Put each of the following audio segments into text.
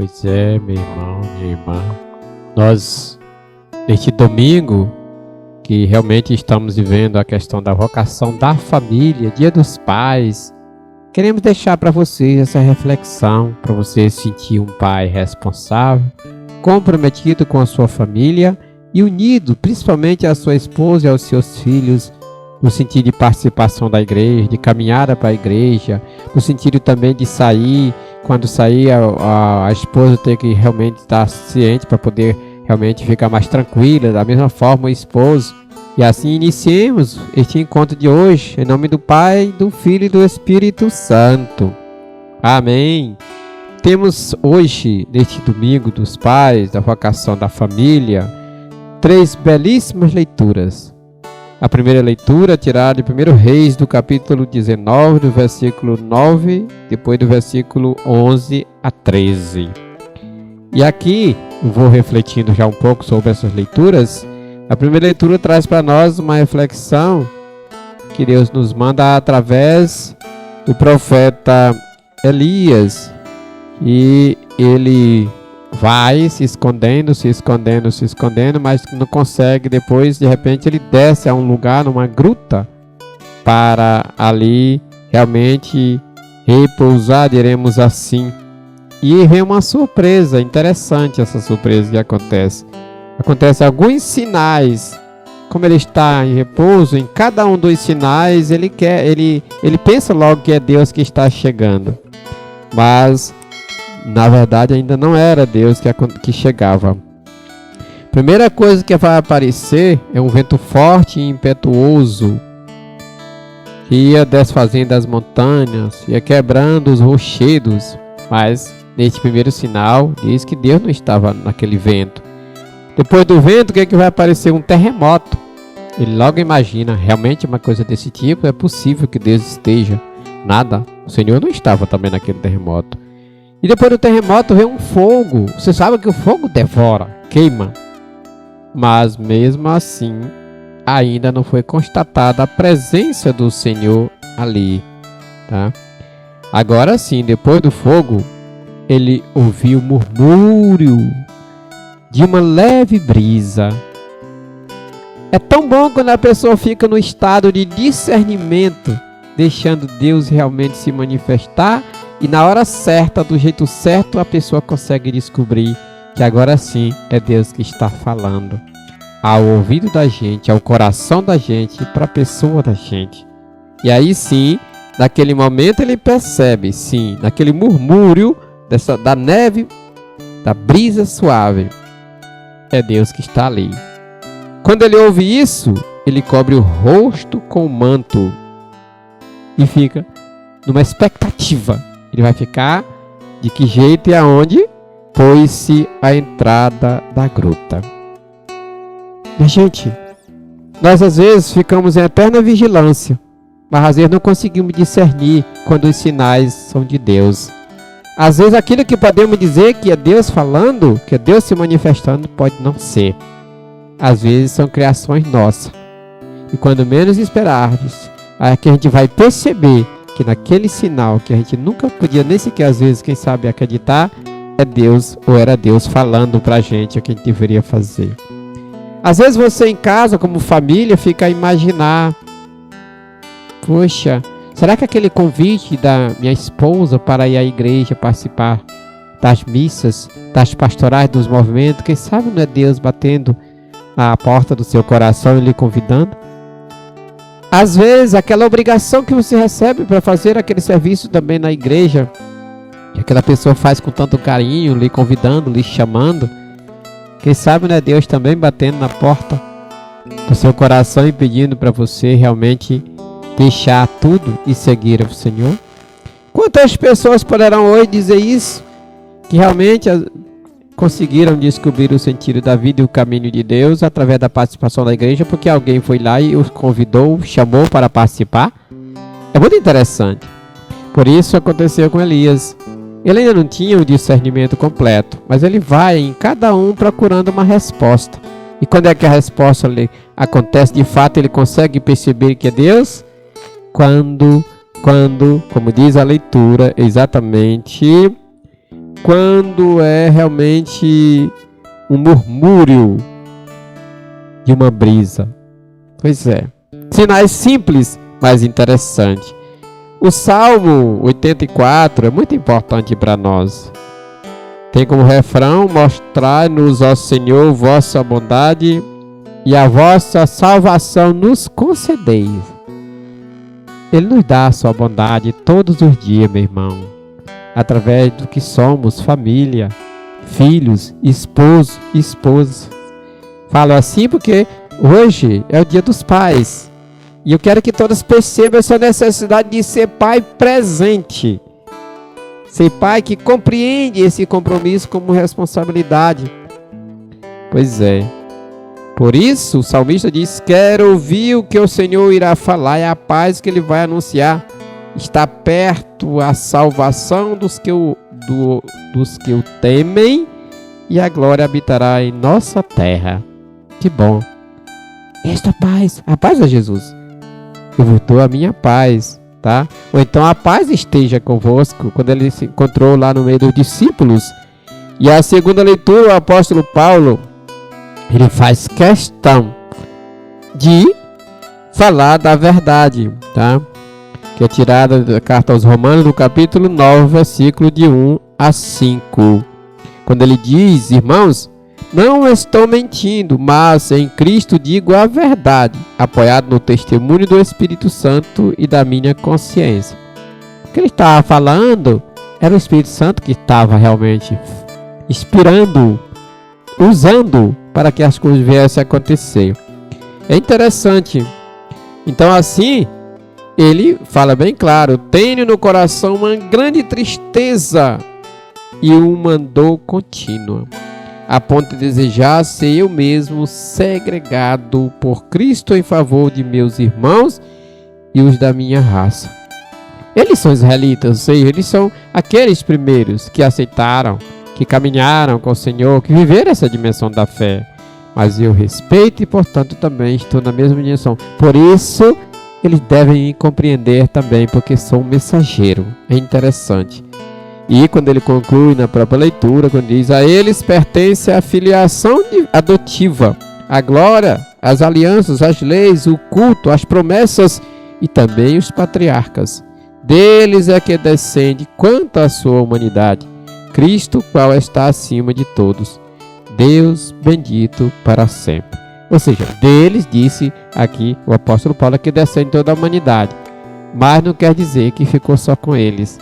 Pois é, meu irmão, minha irmã. Nós, neste domingo, que realmente estamos vivendo a questão da vocação da família, Dia dos Pais, queremos deixar para vocês essa reflexão, para você sentir um pai responsável, comprometido com a sua família e unido principalmente à sua esposa e aos seus filhos, no sentido de participação da igreja, de caminhada para a igreja, no sentido também de sair, quando sair a esposa ter que realmente estar ciente para poder realmente ficar mais tranquila, da mesma forma o esposo. E assim iniciemos este encontro de hoje, em nome do Pai, do Filho e do Espírito Santo. Amém. Temos hoje, neste domingo dos pais, da vocação da família, 3 belíssimas leituras. A primeira leitura tirada de 1 Reis, do capítulo 19, do versículo 9, depois do versículo 11 a 13. E aqui, eu vou refletindo já um pouco sobre essas leituras. A primeira leitura traz para nós uma reflexão que Deus nos manda através do profeta Elias. E ele vai se escondendo, mas não consegue. Depois, de repente, ele desce a um lugar, numa gruta, para ali realmente repousar, diremos assim. E vem uma surpresa, interessante essa surpresa que acontece. Acontecem alguns sinais. Como ele está em repouso, em cada um dos sinais, ele pensa logo que é Deus que está chegando. Mas na verdade ainda não era Deus que chegava. Primeira coisa que vai aparecer é um vento forte e impetuoso que ia desfazendo as montanhas, ia quebrando os rochedos. Mas neste primeiro sinal diz que Deus não estava naquele vento. Depois do vento, o que é que vai aparecer? Um terremoto. Ele logo imagina, realmente uma coisa desse tipo, é possível que Deus esteja. Nada, o Senhor não estava também naquele terremoto. E depois do terremoto vem um fogo. Você sabe que o fogo devora, queima. Mas mesmo assim, ainda não foi constatada a presença do Senhor ali. Tá? Agora sim, depois do fogo, ele ouviu o murmúrio de uma leve brisa. É tão bom quando a pessoa fica no estado de discernimento, deixando Deus realmente se manifestar. E na hora certa, do jeito certo, a pessoa consegue descobrir que agora sim é Deus que está falando ao ouvido da gente, ao coração da gente, para a pessoa da gente. E aí sim, naquele momento ele percebe, sim, naquele murmúrio da neve, da brisa suave, é Deus que está ali. Quando ele ouve isso, ele cobre o rosto com o manto e fica numa expectativa. Ele vai ficar de que jeito e aonde? Pôs-se a entrada da gruta. Minha gente, nós às vezes ficamos em eterna vigilância, mas às vezes não conseguimos discernir quando os sinais são de Deus. Às vezes aquilo que podemos dizer que é Deus falando, que é Deus se manifestando, pode não ser. Às vezes são criações nossas. E quando menos esperarmos, é que a gente vai perceber que naquele sinal que a gente nunca podia nem sequer às vezes, quem sabe, acreditar, é Deus ou era Deus falando pra gente o que a gente deveria fazer. Às vezes você em casa, como família, fica a imaginar: poxa, será que aquele convite da minha esposa para ir à igreja participar das missas, das pastorais, dos movimentos, quem sabe não é Deus batendo à porta do seu coração e lhe convidando? Às vezes, aquela obrigação que você recebe para fazer aquele serviço também na igreja, que aquela pessoa faz com tanto carinho, lhe convidando, lhe chamando, quem sabe não é Deus também batendo na porta do seu coração e pedindo para você realmente deixar tudo e seguir o Senhor? Quantas pessoas poderão hoje dizer isso, que realmente conseguiram descobrir o sentido da vida e o caminho de Deus através da participação da igreja, porque alguém foi lá e os convidou, chamou para participar? É muito interessante. Por isso aconteceu com Elias. Ele ainda não tinha o discernimento completo, mas ele vai em cada um procurando uma resposta. E quando é que a resposta acontece de fato, ele consegue perceber que é Deus? Quando, como diz a leitura, exatamente quando é realmente um murmúrio de uma brisa. Pois é. Sinais simples, mas interessantes. O Salmo 84 é muito importante para nós. Tem como refrão: mostrai-nos, ó Senhor, vossa bondade e a vossa salvação nos concedeis. Ele nos dá a sua bondade todos os dias, meu irmão, através do que somos, família, filhos, esposo, esposa. Falo assim porque hoje é o Dia dos Pais. E eu quero que todos percebam essa necessidade de ser pai presente. Ser pai que compreende esse compromisso como responsabilidade. Pois é. Por isso, o salmista diz: quero ouvir o que o Senhor irá falar, é a paz que ele vai anunciar. Está perto a salvação dos que o temem, e a glória habitará em nossa terra. Que bom. Esta paz, a paz é Jesus. Eu vos dou a minha paz, tá? Ou então a paz esteja convosco, quando ele se encontrou lá no meio dos discípulos. E a segunda leitura, o apóstolo Paulo, ele faz questão de falar da verdade, tá? Que é tirada da carta aos Romanos, do capítulo 9, versículo de 1 a 5. Quando ele diz: irmãos, não estou mentindo, mas em Cristo digo a verdade, apoiado no testemunho do Espírito Santo e da minha consciência. O que ele estava falando era o Espírito Santo que estava realmente inspirando, usando para que as coisas viessem a acontecer. É interessante. Então assim, ele fala bem claro: tenho no coração uma grande tristeza e uma dor contínua, a ponto de desejar ser eu mesmo segregado por Cristo em favor de meus irmãos e os da minha raça. Eles são israelitas, ou seja, eles são aqueles primeiros que aceitaram, que caminharam com o Senhor, que viveram essa dimensão da fé. Mas eu respeito e, portanto, também estou na mesma dimensão. Por isso, eles devem me compreender também, porque sou um mensageiro. É interessante. E quando ele conclui na própria leitura, quando diz: a eles pertence a filiação adotiva, a glória, as alianças, as leis, o culto, as promessas e também os patriarcas. Deles é que descende quanto à sua humanidade, Cristo, qual está acima de todos. Deus bendito para sempre. Ou seja, deles, disse aqui o apóstolo Paulo, que descende toda a humanidade. Mas não quer dizer que ficou só com eles.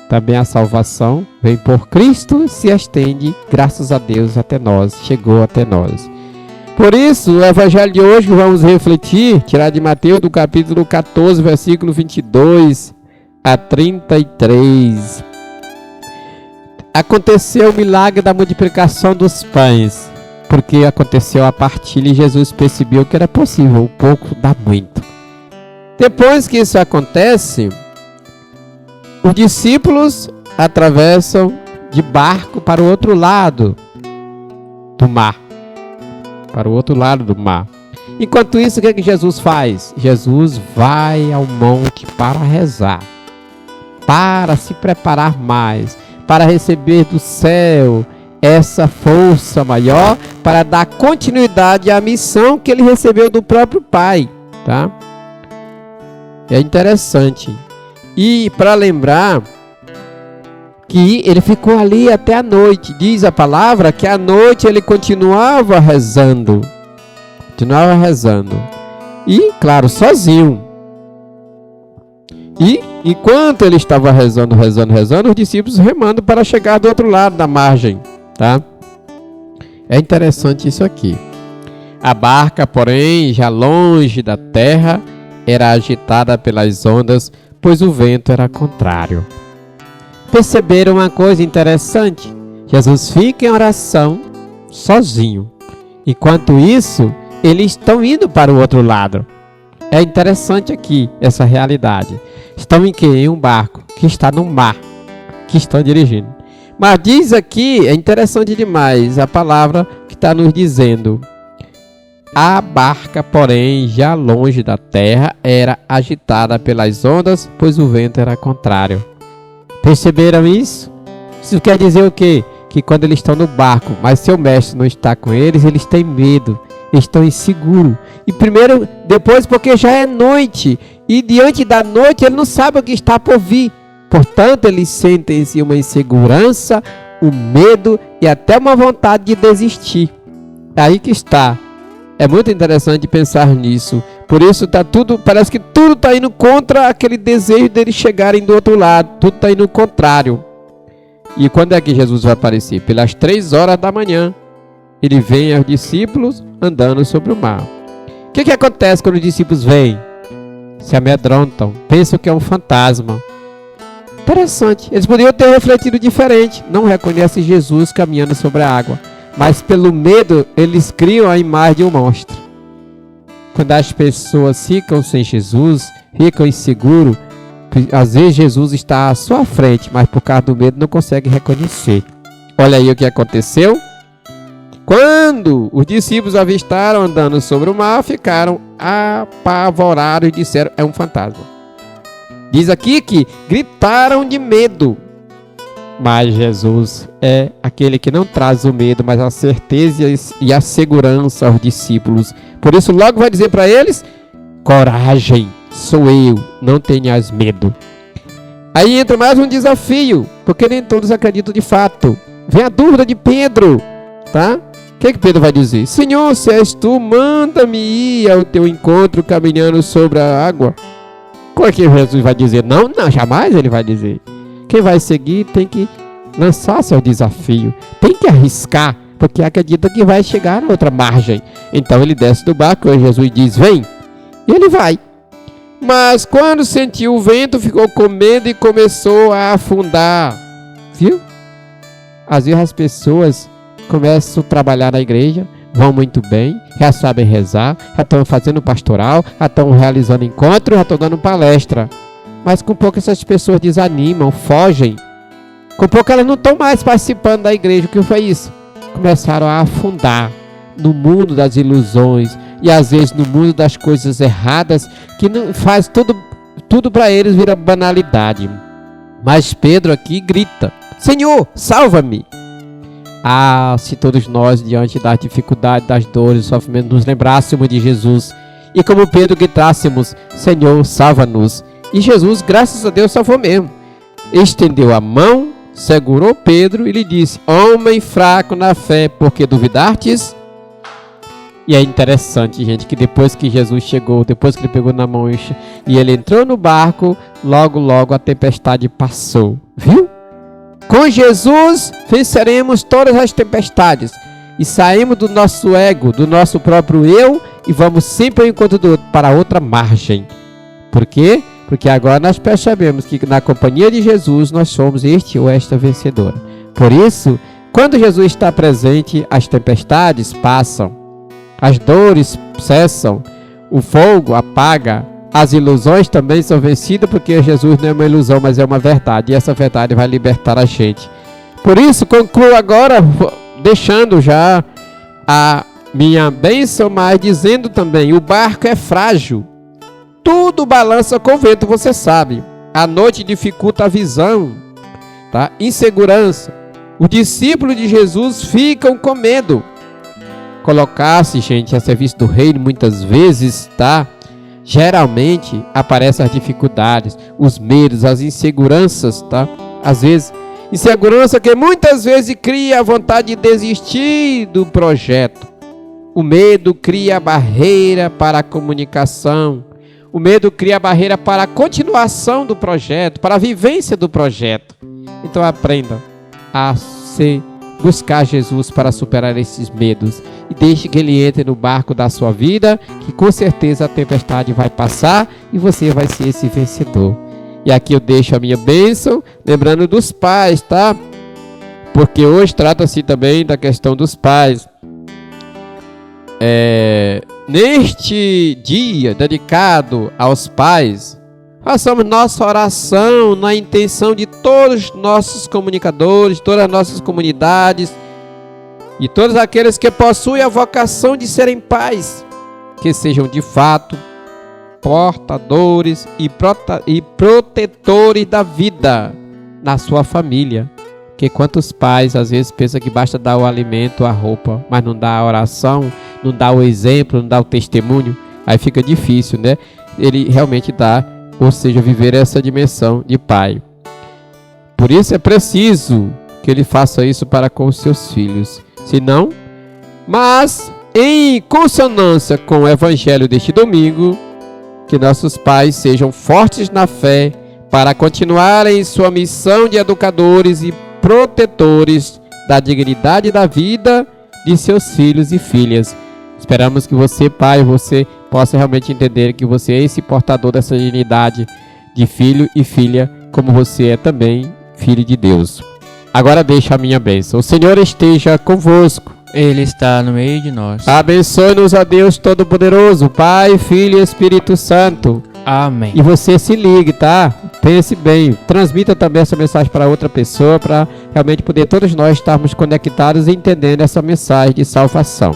Também a salvação vem por Cristo, se estende, graças a Deus, até nós, chegou até nós. Por isso, o evangelho de hoje que vamos refletir, tirado de Mateus, do capítulo 14, versículo 22 a 33. Aconteceu o milagre da multiplicação dos pães, porque aconteceu a partilha e Jesus percebeu que era possível, o pouco dá muito. Depois que isso acontece, os discípulos atravessam de barco para o outro lado do mar. Para o outro lado do mar. Enquanto isso, o que é que Jesus faz? Jesus vai ao monte para rezar, para se preparar mais, para receber do céu essa força maior, para dar continuidade à missão que ele recebeu do próprio Pai, tá? É interessante. E para lembrar que ele ficou ali até a noite. Diz a palavra que à noite ele continuava rezando. Continuava rezando. E, claro, sozinho. E enquanto ele estava rezando, os discípulos remando para chegar do outro lado da margem, tá? É interessante isso aqui. A barca, porém, já longe da terra, era agitada pelas ondas, pois o vento era contrário. Perceberam uma coisa interessante? Jesus fica em oração, sozinho. Enquanto isso, eles estão indo para o outro lado. É interessante aqui, essa realidade. Estão em quê? Em um barco, que está no mar, que estão dirigindo. Mas diz aqui, é interessante demais, a palavra que está nos dizendo: a barca, porém, já longe da terra, era agitada pelas ondas, pois o vento era contrário. Perceberam isso? Isso quer dizer o quê? Que quando eles estão no barco, mas seu mestre não está com eles têm medo, eles estão inseguros. E primeiro, depois porque já é noite, e diante da noite ele não sabe o que está por vir. Portanto, eles sentem uma insegurança, um medo e até uma vontade de desistir. É aí que está. É muito interessante pensar nisso. Por isso tá tudo, parece que tudo está indo contra aquele desejo deles chegarem do outro lado. Tudo está indo contrário. E quando é que Jesus vai aparecer? Pelas 3 horas da manhã. Ele vem aos discípulos andando sobre o mar. O que acontece quando os discípulos vêm? Se amedrontam, pensam que é um fantasma. Interessante. Eles poderiam ter refletido diferente. Não reconhecem Jesus caminhando sobre a água. Mas pelo medo, eles criam a imagem de um monstro. Quando as pessoas ficam sem Jesus, ficam inseguros, às vezes Jesus está à sua frente, mas por causa do medo não consegue reconhecer. Olha aí o que aconteceu. Quando os discípulos avistaram andando sobre o mar, ficaram apavorados e disseram, é um fantasma. Diz aqui que gritaram de medo. Mas Jesus é aquele que não traz o medo, mas a certeza e a segurança aos discípulos. Por isso logo vai dizer para eles, coragem, sou eu, não tenhas medo. Aí entra mais um desafio, porque nem todos acreditam de fato. Vem a dúvida de Pedro, tá? O que Pedro vai dizer? Senhor, se és tu, manda-me ir ao teu encontro caminhando sobre a água. Como é que Jesus vai dizer? Não, jamais ele vai dizer. Quem vai seguir tem que lançar seu desafio, tem que arriscar, porque acredita que vai chegar a outra margem. Então ele desce do barco e Jesus diz, vem, e ele vai. Mas quando sentiu o vento, ficou com medo e começou a afundar. Viu? Às vezes as pessoas começam a trabalhar na igreja, vão muito bem, já sabem rezar, já estão fazendo pastoral, já estão realizando encontros, já estão dando palestra. Mas com pouco essas pessoas desanimam, fogem. Com pouco elas não estão mais participando da igreja. O que foi isso? Começaram a afundar no mundo das ilusões e às vezes no mundo das coisas erradas, que não faz tudo para eles vira banalidade. Mas Pedro aqui grita, Senhor, salva-me! Ah, se todos nós, diante das dificuldades, das dores, do sofrimento, nos lembrássemos de Jesus e como Pedro gritássemos, Senhor, salva-nos. E Jesus, graças a Deus, salvou mesmo. Estendeu a mão, segurou Pedro e lhe disse, homem fraco na fé, porque duvidastes? E é interessante, gente, que depois que Jesus chegou, depois que ele pegou na mão e ele entrou no barco, logo a tempestade passou. Viu? Com Jesus venceremos todas as tempestades e saímos do nosso ego, do nosso próprio eu e vamos sempre ao encontro do outro, para outra margem. Por quê? Porque agora nós percebemos que na companhia de Jesus nós somos este ou esta vencedora. Por isso, quando Jesus está presente, as tempestades passam, as dores cessam, o fogo apaga, as ilusões também são vencidas, porque Jesus não é uma ilusão, mas é uma verdade. E essa verdade vai libertar a gente. Por isso, concluo agora, deixando já a minha bênção, mas dizendo também, o barco é frágil. Tudo balança com o vento, você sabe. A noite dificulta a visão, tá? Insegurança. Os discípulos de Jesus ficam com medo. Colocar-se, gente, a serviço do reino, muitas vezes, tá? Geralmente aparecem as dificuldades, os medos, as inseguranças, tá? Às vezes, insegurança que muitas vezes cria a vontade de desistir do projeto. O medo cria a barreira para a comunicação. O medo cria a barreira para a continuação do projeto, para a vivência do projeto. Então aprenda a buscar Jesus para superar esses medos. E deixe que Ele entre no barco da sua vida, que com certeza a tempestade vai passar e você vai ser esse vencedor. E aqui eu deixo a minha bênção, lembrando dos pais, tá? Porque hoje trata-se também da questão dos pais. Neste dia dedicado aos pais, façamos nossa oração na intenção de todos os nossos comunicadores, todas as nossas comunidades e todos aqueles que possuem a vocação de serem pais, que sejam de fato portadores e protetores da vida na sua família. Porque quantos pais às vezes pensam que basta dar o alimento, a roupa, mas não dá a oração, não dá o exemplo, não dá o testemunho, aí fica difícil, né? Ele realmente dá, ou seja, viver essa dimensão de pai. Por isso é preciso que ele faça isso para com os seus filhos. Senão, mas em consonância com o evangelho deste domingo, que nossos pais sejam fortes na fé para continuarem sua missão de educadores e protetores da dignidade da vida de seus filhos e filhas. Esperamos que você, pai, você possa realmente entender que você é esse portador dessa dignidade de filho e filha, como você é também filho de Deus. Agora deixa a minha bênção. O Senhor esteja convosco. Ele está no meio de nós. Abençoe-nos a Deus Todo-Poderoso, Pai, Filho e Espírito Santo. Amém. E você se ligue, tá? Pense bem. Transmita também essa mensagem para outra pessoa, para realmente poder todos nós estarmos conectados e entendendo essa mensagem de salvação.